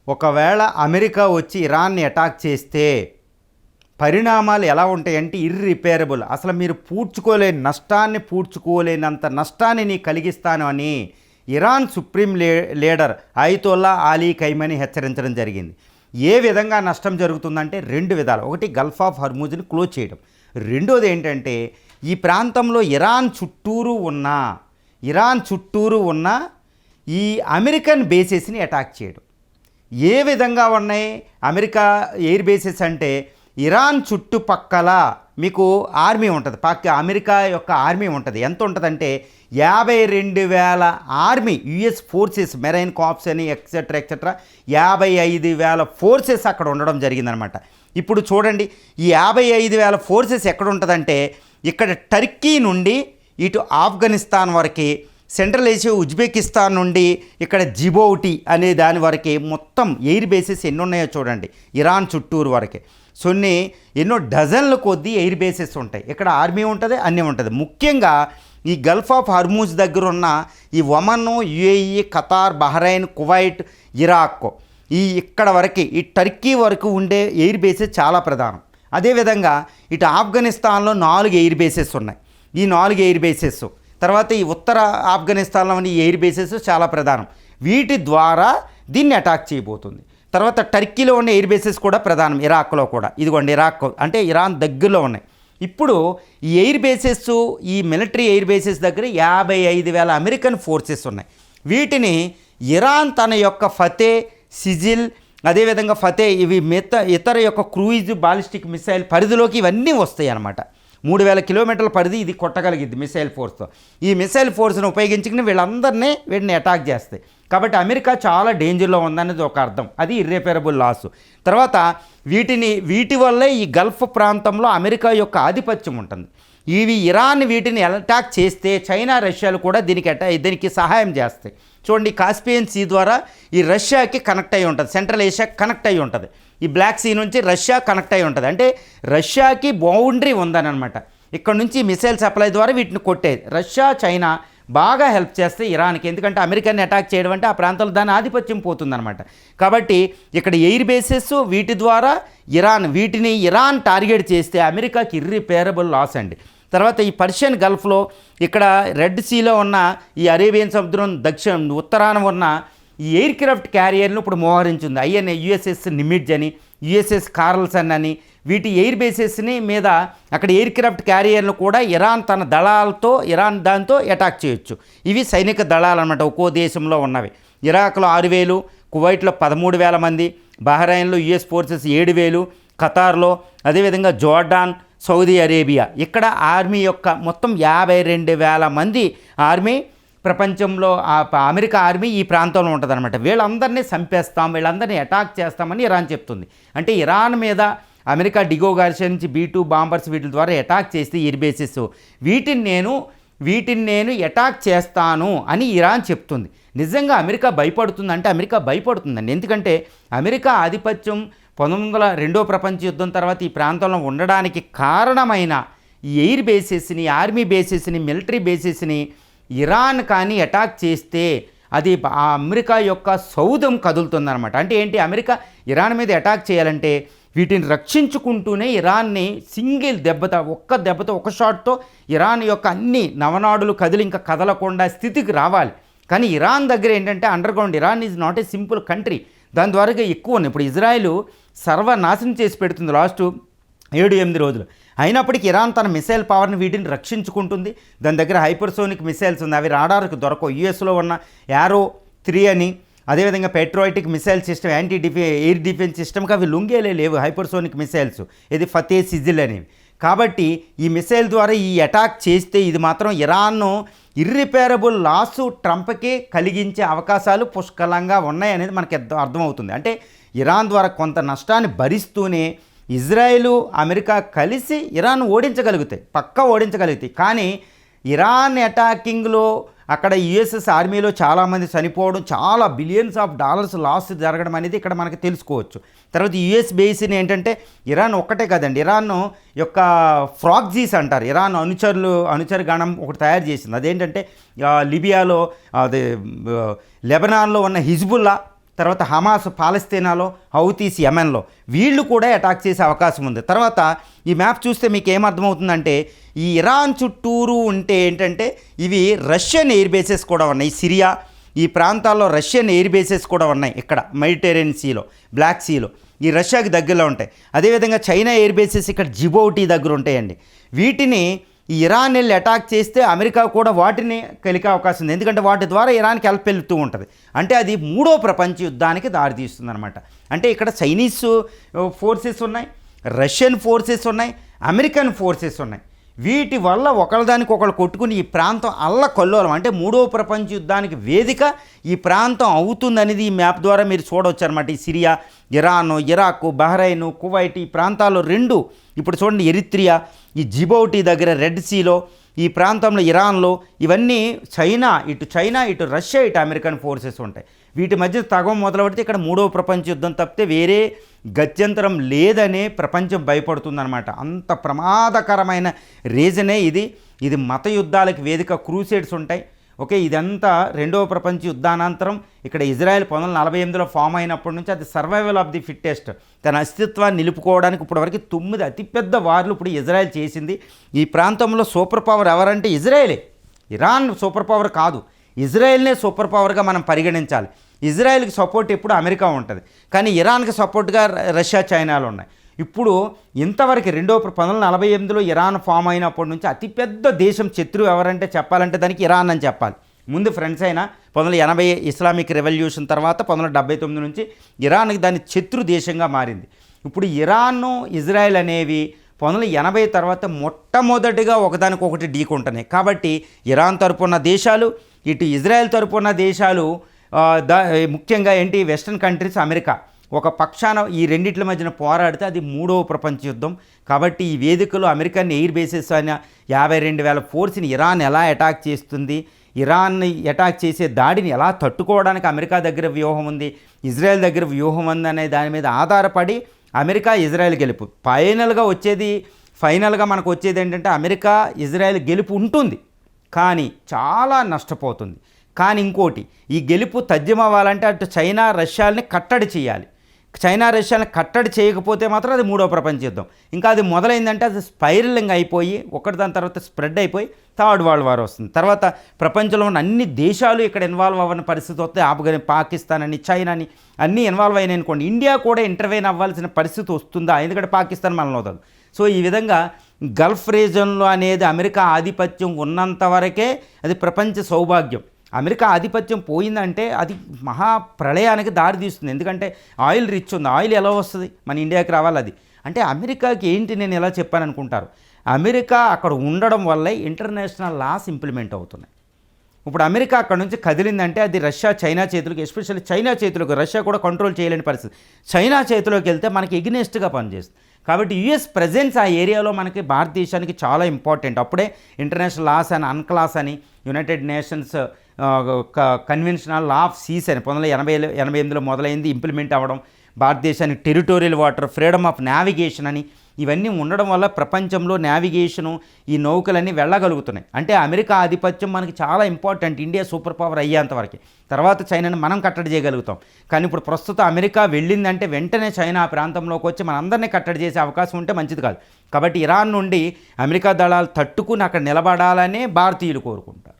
ఒకవేళ అమెరికా వచ్చి ఇరాన్ని అటాక్ చేస్తే పరిణామాలు ఎలా ఉంటాయంటే ఇర్రిపేరబుల్, అసలు మీరు పూడ్చుకోలేనంత నష్టాన్ని నీ కలిగిస్తాను అని Iran supreme leader Ayatollah Ali Khamenei హెచ్చరించడం జరిగింది. ఏ విధంగా నష్టం జరుగుతుందంటే రెండు విధాలు. ఒకటి, గల్ఫ్ ఆఫ్ హర్మూజ్ని క్లోజ్ చేయడం. రెండోది ఏంటంటే ఈ ప్రాంతంలో ఇరాన్ చుట్టూరు ఉన్న ఈ అమెరికన్ బేసెస్ని అటాక్ చేయడం. ఏ విధంగా ఉన్నాయి అమెరికా ఎయిర్ బేసెస్ అంటే, ఇరాన్ చుట్టుపక్కల మీకు ఆర్మీ ఉంటుంది, అమెరికా యొక్క ఆర్మీ ఉంటుంది. ఎంత ఉంటుందంటే 52,000 army, US forces, marine corps అని ఎక్సెట్రా 55,000 ఫోర్సెస్ అక్కడ ఉండడం జరిగిందనమాట. ఇప్పుడు చూడండి, ఈ 55,000 ఫోర్సెస్ ఎక్కడ ఉంటుందంటే, ఇక్కడ టర్కీ నుండి ఇటు ఆఫ్ఘనిస్తాన్ వరకు, సెంట్రల్ ఏషియా ఉజ్బెకిస్తాన్ నుండి ఇక్కడ జిబౌటి అనే దాని వరకే మొత్తం ఎయిర్ బేసెస్ ఎన్ని ఉన్నాయో చూడండి. ఇరాన్ చుట్టూరు వరకే ఎన్నో డజన్ల కొద్దీ ఎయిర్ బేసెస్ ఉంటాయి. ఇక్కడ ఆర్మీ ఉంటుంది, అన్నీ ఉంటుంది. ముఖ్యంగా ఈ గల్ఫ్ ఆఫ్ హర్మూజ్ దగ్గర ఉన్న ఈ Oman, UAE, Qatar, Bahrain, Kuwait, Iraq, ఇక్కడ వరకు ఈ టర్కీ వరకు ఉండే ఎయిర్ బేసెస్ చాలా ప్రధానం. అదేవిధంగా ఇటు ఆఫ్ఘనిస్తాన్లో 4 ఎయిర్ బేసెస్ ఉన్నాయి. ఈ 4 ఎయిర్ బేసెస్, తర్వాత ఈ ఉత్తర ఆఫ్ఘనిస్తాన్లో ఉన్న ఎయిర్ బేసెస్ చాలా ప్రధానం. వీటి ద్వారా దీన్ని అటాక్ చేయబోతుంది. తర్వాత టర్కీలో ఉన్న ఎయిర్ బేసెస్ కూడా ప్రధానం, ఇరాక్లో కూడా. ఇదిగోండి, ఇరాక్ అంటే ఇరాన్ దగ్గరలో ఉన్నాయి. ఇప్పుడు ఈ ఎయిర్ బేసెస్, ఈ మిలిటరీ ఎయిర్ బేసెస్ దగ్గర 55,000 అమెరికన్ ఫోర్సెస్ ఉన్నాయి. వీటిని ఇరాన్ తన యొక్క ఫతే, సిజిల్, అదేవిధంగా ఫతే, ఇవి ఇతర యొక్క క్రూయిజ్ బాలిస్టిక్ మిసైల్ పరిధిలోకి ఇవన్నీ వస్తాయి అన్నమాట. 3,000 కిలోమీటర్ల పరిధి ఇది కొట్టగలిగింది మిసైల్ ఫోర్స్తో. ఈ మిసైల్ ఫోర్స్ను ఉపయోగించుకుని వీటిని అటాక్ చేస్తాయి. కాబట్టి అమెరికా చాలా డేంజర్లో ఉందనేది ఒక అర్థం. అది ఇర్రిపేరబుల్ లాస్. తర్వాత వీటి వల్లే ఈ గల్ఫ్ ప్రాంతంలో అమెరికా యొక్క ఆధిపత్యం ఉంటుంది. వీటిని అటాక్ చేస్తే చైనా, రష్యాలు కూడా దీనికి సహాయం చేస్తాయి. చూడండి, కాస్పియన్ సీ ద్వారా ఈ రష్యాకి కనెక్ట్ అయి ఉంటుంది, సెంట్రల్ ఏషియాకి కనెక్ట్ అయి ఉంటుంది. ఈ బ్లాక్ సీ నుంచి రష్యా కనెక్ట్ అయి ఉంటుంది. అంటే రష్యాకి బౌండరీ ఉందని అనమాట. ఇక్కడ నుంచి మిసైల్ సప్లై ద్వారా వీటిని కొట్టేది. రష్యా, చైనా బాగా హెల్ప్ చేస్తే ఇరాన్కి. ఎందుకంటే అమెరికాని అటాక్ చేయడం అంటే ఆ ప్రాంతంలో దాని ఆధిపత్యం పోతుందన్నమాట. కాబట్టి ఇక్కడ ఎయిర్ బేసెస్, వీటి ద్వారా ఇరాన్ టార్గెట్ చేస్తే అమెరికాకి ఇర్రిపేరబుల్ లాస్ అండి. తర్వాత ఈ పర్షియన్ గల్ఫ్లో, ఇక్కడ రెడ్ సీలో ఉన్న ఈ అరేబియన్ సముద్రం ఉత్తరాన ఉన్న ఈ ఎయిర్ క్రాఫ్ట్ క్యారియర్ను ఇప్పుడు మోహరించింది. యుఎస్ఎస్ నిమిడ్జ్ అని, యుఎస్ఎస్ కార్ల్సన్ అని, వీటి ఎయిర్ బేసెస్ని మీద అక్కడ ఎయిర్ క్రాఫ్ట్ క్యారియర్ను కూడా ఇరాన్ తన దళాలతో దాంతో అటాక్ చేయొచ్చు. ఇవి సైనిక దళాలు అన్నమాట, ఒక్కో దేశంలో ఉన్నవి. ఇరాక్లో 6,000, కువైట్లో 13,000 మంది, బహ్రెయిన్లో యుఎస్ ఫోర్సెస్ 7,000, ఖతార్లో, అదేవిధంగా జోర్డాన్, సౌదీ అరేబియా, ఇక్కడ ఆర్మీ యొక్క మొత్తం 52,000 మంది ఆర్మీ, ప్రపంచంలో అమెరికా ఆర్మీ ఈ ప్రాంతంలో ఉంటుందన్నమాట. వీళ్ళందరినీ చంపేస్తాం, వీళ్ళందరినీ అటాక్ చేస్తామని ఇరాన్ చెప్తుంది. అంటే ఇరాన్ మీద అమెరికా డిగో గార్షియా నుంచి B-2 బాంబర్స్ వీటి ద్వారా అటాక్ చేస్తే ఎయిర్ బేసెస్, వీటిని నేను అటాక్ చేస్తాను అని ఇరాన్ చెప్తుంది. నిజంగా అమెరికా భయపడుతుందంటే అమెరికా భయపడుతుందండి. ఎందుకంటే అమెరికా ఆధిపత్యం 1902వ ప్రపంచ యుద్ధం తర్వాత ఈ ప్రాంతంలో ఉండడానికి కారణమైన ఈ ఎయిర్ బేసెస్ని, ఆర్మీ బేసెస్ని, మిలిటరీ బేసెస్ని ఇరాన్ కానీ అటాక్ చేస్తే అది ఆ అమెరికా యొక్క సౌధం కదులుతుందన్నమాట. అంటే ఏంటి, అమెరికా ఇరాన్ మీద అటాక్ చేయాలంటే వీటిని రక్షించుకుంటూనే ఇరాన్ని ఒక్క దెబ్బతో ఒక షాట్తో ఇరాన్ యొక్క అన్ని నవనాడులు కదిలి ఇంకా కదలకుండా స్థితికి రావాలి. కానీ ఇరాన్ దగ్గర ఏంటంటే underground, Iran is not a simple country. దాని ద్వారా ఎక్కువ ఉన్నాయి. ఇప్పుడు ఇజ్రాయెల్ సర్వనాశనం చేసి పెడుతుంది లాస్ట్ 7-8 రోజులు. అయినప్పటికీ ఇరాన్ తన మిసైల్ పవర్ని వీటిని రక్షించుకుంటుంది. దాని దగ్గర హైపర్సోనిక్ మిసైల్స్ ఉంది, అవి రాడార్కి దొరకవు. యుఎస్లో ఉన్న యారో 3 అని, అదేవిధంగా పెట్రోయిటిక్ మిసైల్ సిస్టమ్, ఎయిర్ డిఫెన్స్ సిస్టమ్కి అవి లొంగేలే లేవు హైపర్సోనిక్ మిసైల్స్, ఇది ఫతే, సిజిల్ అనేవి. కాబట్టి ఈ మిసైల్ ద్వారా ఈ అటాక్ చేస్తే ఇది మాత్రం ఇరాన్ను ఇర్రిపేరబుల్ లాస్ ట్రంప్కి కలిగించే అవకాశాలు పుష్కలంగా ఉన్నాయనేది మనకి అర్థమవుతుంది. అంటే ఇరాన్ ద్వారా కొంత నష్టాన్ని భరిస్తూనే ఇజ్రాయెలు, అమెరికా కలిసి ఇరాన్ పక్కా ఓడించగలుగుతాయి. కానీ ఇరాన్ అటాకింగ్లో అక్కడ యుఎస్ఎస్ ఆర్మీలో చాలామంది చనిపోవడం, చాలా బిలియన్స్ ఆఫ్ డాలర్స్ లాస్ జరగడం అనేది ఇక్కడ మనకి తెలుసుకోవచ్చు. తర్వాత యుఎస్ బేస్ని ఏంటంటే ఇరాన్ ఒక్కటే కదండి, ఇరాన్ యొక్క ఫ్రాక్జీస్ అంటారు, ఇరాన్ అనుచర గణం ఒకటి తయారు చేసింది. అదేంటంటే లిబియాలో, లెబనాన్లో ఉన్న హిజ్బుల్లా, తర్వాత హమాస్ పాలస్తీనాలో, హౌతీస్ యెమెన్లో వీళ్ళు కూడా అటాక్ చేసే అవకాశం ఉంది. తర్వాత ఈ మ్యాప్ చూస్తే మీకు ఏమర్థమవుతుందంటే ఈ ఇరాన్ చుట్టూరు ఉంటే ఏంటంటే ఇవి రష్యన్ ఎయిర్ బేసెస్ కూడా ఉన్నాయి. సిరియా ఈ ప్రాంతాల్లో రష్యన్ ఎయిర్ బేసెస్ కూడా ఉన్నాయి. ఇక్కడ మెడిటరేనియన్ సీలో, బ్లాక్ సీలో ఈ రష్యాకి దగ్గరలో ఉంటాయి. అదేవిధంగా చైనా ఎయిర్ బేసెస్ ఇక్కడ జిబౌటి దగ్గర ఉంటాయండి. వీటిని ఈ ఇరాన్ వెళ్ళి అటాక్ చేస్తే అమెరికా కూడా వాటిని కలిగే అవకాశం ఉంది. ఎందుకంటే వాటి ద్వారా ఇరాన్కి హెల్ప్ వెళ్తూ ఉంటుంది. అంటే అది మూడో ప్రపంచ యుద్ధానికి దారితీస్తుంది అనమాట. అంటే ఇక్కడ చైనీస్ ఫోర్సెస్ ఉన్నాయి, రష్యన్ ఫోర్సెస్ ఉన్నాయి, అమెరికన్ ఫోర్సెస్ ఉన్నాయి. వీటి వల్ల ఒకళ్ళదానికి ఒకళ్ళు కొట్టుకుని ఈ ప్రాంతం అల్లకల్లోలం అంటే మూడో ప్రపంచ యుద్ధానికి వేదిక ఈ ప్రాంతం అవుతుందనేది ఈ మ్యాప్ ద్వారా మీరు చూడవచ్చు అనమాట. ఈ Syria, Iran, Iraq, Bahrain, Kuwait ఈ ప్రాంతాల్లో రెండు ఇప్పుడు చూడండి, ఎరిత్రియా, ఈ జిబౌటి దగ్గర రెడ్ సీలో ఈ ప్రాంతంలో ఇరాన్లో ఇవన్నీ చైనా ఇటు రష్యా ఇటు అమెరికన్ ఫోర్సెస్ ఉంటాయి. వీటి మధ్య తగవం మొదలుపెడితే ఇక్కడ మూడవ ప్రపంచ యుద్ధం తప్పితే వేరే గత్యంతరం లేదనే ప్రపంచం భయపడుతుందన్నమాట. అంత ప్రమాదకరమైన రీజనే ఇది మత యుద్ధాలకు వేదిక, క్రూసేడ్స్ ఉంటాయి. ఓకే, ఇదంతా రెండవ ప్రపంచ యుద్ధానంతరం ఇక్కడ ఇజ్రాయెల్ 1948లో ఫామ్ అయినప్పటి నుంచి అది సర్వైవల్ ఆఫ్ ది ఫిట్టెస్ట్, తన అస్తిత్వాన్ని నిలుపుకోవడానికి ఇప్పటివరకు 9 అతిపెద్ద వార్లు ఇప్పుడు ఇజ్రాయెల్ చేసింది. ఈ ప్రాంతంలో సూపర్ పవర్ ఎవరంటే ఇజ్రాయెలే. ఇరాన్ సూపర్ పవర్ కాదు, ఇజ్రాయెల్నే సూపర్ పవర్గా మనం పరిగణించాలి. ఇజ్రాయెల్కి సపోర్ట్ ఎప్పుడు అమెరికా ఉంటుంది, కానీ ఇరాన్కి సపోర్ట్గా రష్యా, చైనాలు ఉన్నాయి. ఇప్పుడు ఇంతవరకు 1948లో ఇరాన్ ఫామ్ అయినప్పటి నుంచి అతిపెద్ద దేశం శత్రువు ఎవరంటే చెప్పాలంటే దానికి ఇరాన్ అని చెప్పాలి. ముందు ఫ్రెండ్స్ అయినా 1980 ఇస్లామిక్ రెవల్యూషన్ తర్వాత 1979 నుంచి ఇరాన్కి దాని శత్రు దేశంగా మారింది. ఇప్పుడు ఇరాన్, ఇజ్రాయెల్ అనేవి 1980 తర్వాత మొట్టమొదటిగా ఒకదానికొకటి ఢీకొంటున్నాయి. కాబట్టి ఇరాన్ తరపున దేశాలు, ఇటు ఇజ్రాయెల్ తరపున దేశాలు, ముఖ్యంగా ఏంటి వెస్టర్న్ కంట్రీస్, అమెరికా ఒక పక్షాన ఈ రెండిట్ల మధ్యన పోరాడితే అది మూడవ ప్రపంచ యుద్ధం. కాబట్టి ఈ వేదికలో అమెరికన్ ఎయిర్ బేసెస్ అయిన 52,000 ఫోర్స్ని ఇరాన్ ఎలా అటాక్ చేస్తుంది, ఇరాన్ని అటాక్ చేసే దాడిని ఎలా తట్టుకోవడానికి అమెరికా దగ్గర వ్యూహం ఉంది, ఇజ్రాయెల్ దగ్గర వ్యూహం ఉంది అనే దాని మీద ఆధారపడి అమెరికా, ఇజ్రాయెల్ గెలుపు ఫైనల్గా మనకు వచ్చేది ఏంటంటే అమెరికా, ఇజ్రాయెల్ గెలుపు ఉంటుంది, కానీ చాలా నష్టపోతుంది. కానీ ఇంకోటి, ఈ గెలుపు తథ్యం అవ్వాలంటే అటు చైనా, రష్యాలని కట్టడి చేయాలి. చైనా, రష్యాని కట్టడి చేయకపోతే మాత్రం అది మూడో ప్రపంచ యుద్ధం. ఇంకా అది మొదలైందంటే అది స్పైరలింగ్ అయిపోయి ఒకటి దాని తర్వాత స్ప్రెడ్ అయిపోయి థర్డ్ వరల్డ్ వార్ వస్తుంది. తర్వాత ప్రపంచంలో ఉన్న అన్ని దేశాలు ఇక్కడ ఇన్వాల్వ్ అవ్వని పరిస్థితి వస్తే పాకిస్తాన్ అని, చైనా అని అన్నీ ఇన్వాల్వ్ అయినాయి అనుకోండి, ఇండియా కూడా ఇంటర్వెన్ అవ్వాల్సిన పరిస్థితి వస్తుందా? ఎందుకంటే పాకిస్తాన్ మనలో వదలదు. సో ఈ విధంగా గల్ఫ్ రీజన్లో అనేది అమెరికా ఆధిపత్యం ఉన్నంత వరకే అది ప్రపంచ సౌభాగ్యం. అమెరికా ఆధిపత్యం పోయిందంటే అది మహాప్రళయానికి దారితీస్తుంది. ఎందుకంటే ఆయిల్ రిచ్ ఉంది, ఆయిల్ ఎలా వస్తుంది మన ఇండియాకి రావాలి. అది అంటే అమెరికాకి ఏంటి, నేను ఎలా చెప్పాను అనుకుంటారు, అమెరికా అక్కడ ఉండడం వల్లే ఇంటర్నేషనల్ లాస్ ఇంప్లిమెంట్ అవుతున్నాయి. ఇప్పుడు అమెరికా అక్కడ నుంచి కదిలిందంటే అది రష్యా, చైనా చేతులకు, ఎస్పెషల్లీ చైనా చేతులకు, రష్యా కూడా కంట్రోల్ చేయలేని పరిస్థితి, చైనా చేతిలోకి వెళ్తే మనకి ఎగ్నెస్ట్గా పనిచేస్తుంది. కాబట్టి యుఎస్ ప్రెజెన్స్ ఆ ఏరియాలో మనకి భారతదేశానికి చాలా ఇంపార్టెంట్. అప్పుడే ఇంటర్నేషనల్ లాస్ అని, అన్క్లాస్ అని, United Nations conventional law of seas అని 1988లో మొదలైంది, ఇంప్లిమెంట్ అవ్వడం, భారతదేశానికి territorial water, freedom of navigation అని ఇవన్నీ ఉండడం వల్ల ప్రపంచంలో నావిగేషను, ఈ నౌకలన్నీ వెళ్ళగలుగుతున్నాయి. అంటే అమెరికా ఆధిపత్యం మనకి చాలా ఇంపార్టెంట్, ఇండియా సూపర్ పవర్ అయ్యేంతవరకు. తర్వాత చైనాని మనం కట్టడి చేయగలుగుతాం. కానీ ఇప్పుడు ప్రస్తుతం అమెరికా వెళ్ళిందంటే వెంటనే చైనా ఆ ప్రాంతంలోకి వచ్చి మనందరినీ కట్టడి చేసే అవకాశం ఉంటే మంచిది కాదు. కాబట్టి ఇరాన్ నుండి అమెరికా దళాలు తట్టుకుని అక్కడ నిలబడాలనే భారతీయులు కోరుకుంటారు.